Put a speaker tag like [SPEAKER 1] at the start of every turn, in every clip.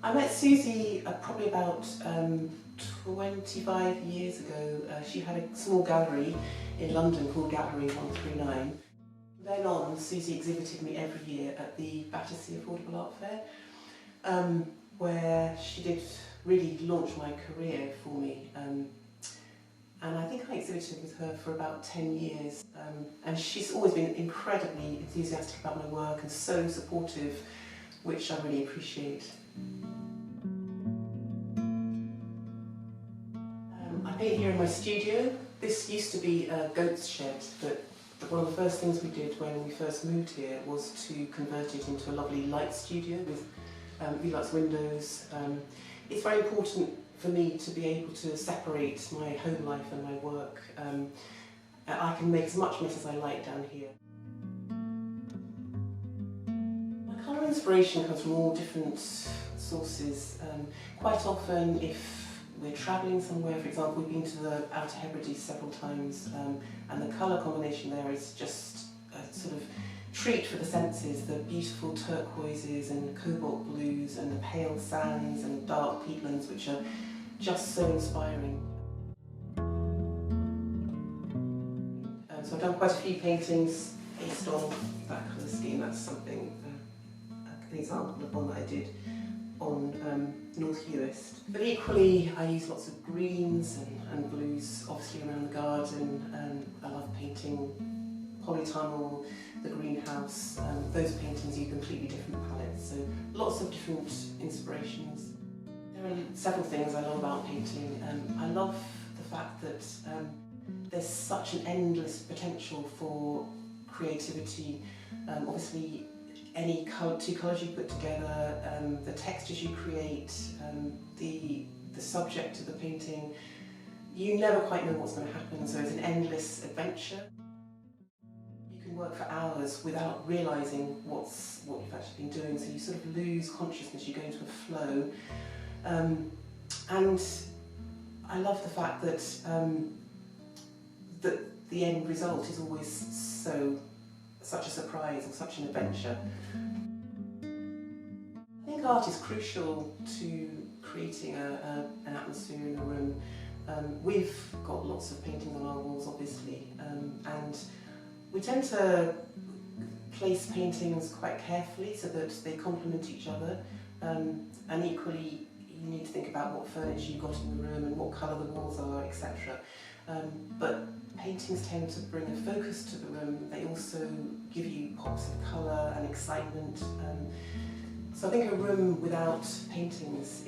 [SPEAKER 1] I met Susie probably about 25 years ago. She had a small gallery in London called Gallery 139. Then on, Susie exhibited me every year at the Battersea Affordable Art Fair, where she did really launch my career for me. And I think I exhibited with her for about 10 years. And she's always been incredibly enthusiastic about my work and so supportive, which I really appreciate. I paint here in my studio. This used to be a goat's shed, but one of the first things we did when we first moved here was to convert it into a lovely light studio with V-Lux windows. It's very important for me to be able to separate my home life and my work. I can make as much mess as I like down here. My colour inspiration comes from all different sources. Quite often, if we're travelling somewhere, for example, we've been to the Outer Hebrides several times, and the colour combination there is just a sort of treat for the senses. The beautiful turquoises and cobalt blues and the pale sands and dark peatlands, which are just so inspiring. So I've done quite a few paintings based on that colour scheme. That's something, an example of one that I did on North Uist. But equally, I use lots of greens and blues, obviously around the garden. I love painting polytunnel, the greenhouse. Those paintings use completely different palettes, so lots of different inspirations. There are several things I love about painting. I love the fact that there's such an endless potential for creativity. Obviously, two colours you put together, the textures you create, the subject of the painting, you never quite know what's going to happen, so it's an endless adventure. You can work for hours without realising what you've actually been doing, so you sort of lose consciousness, you go into a flow. And I love the fact that the end result is always such a surprise or such an adventure. I think art is crucial to creating an atmosphere in a room. We've got lots of paintings on our walls, obviously, and we tend to place paintings quite carefully so that they complement each other, and equally you need to think about what furniture you've got in the room and what colour the walls are, etc. But paintings tend to bring a focus to the room. They also give you pops of colour and excitement. So I think a room without paintings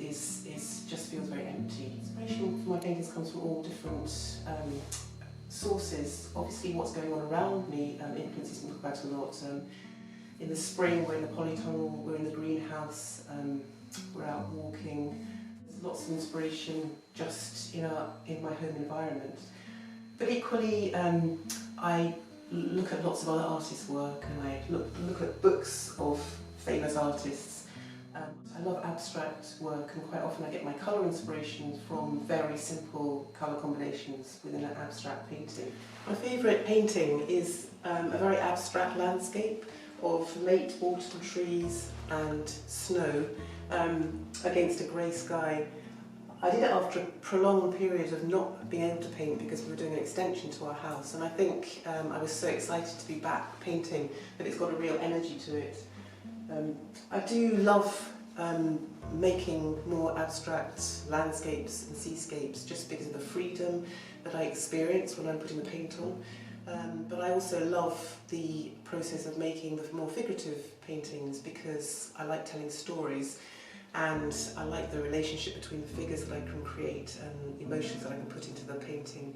[SPEAKER 1] just feels very empty. Inspiration for my paintings comes from all different sources. Obviously what's going on around me influences me quite a lot. In the spring we're in the polytunnel, we're in the greenhouse, we're out walking. There's lots of inspiration just in my home environment. But equally, I look at lots of other artists' work, and I look at books of famous artists. I love abstract work, and quite often I get my colour inspiration from very simple colour combinations within an abstract painting. My favourite painting is a very abstract landscape of late autumn trees and snow against a grey sky. I did it after a prolonged period of not being able to paint because we were doing an extension to our house, and I think I was so excited to be back painting that it's got a real energy to it. I do love making more abstract landscapes and seascapes just because of the freedom that I experience when I'm putting the paint on. But I also love the process of making the more figurative paintings because I like telling stories. And I like the relationship between the figures that I can create and emotions that I can put into the painting.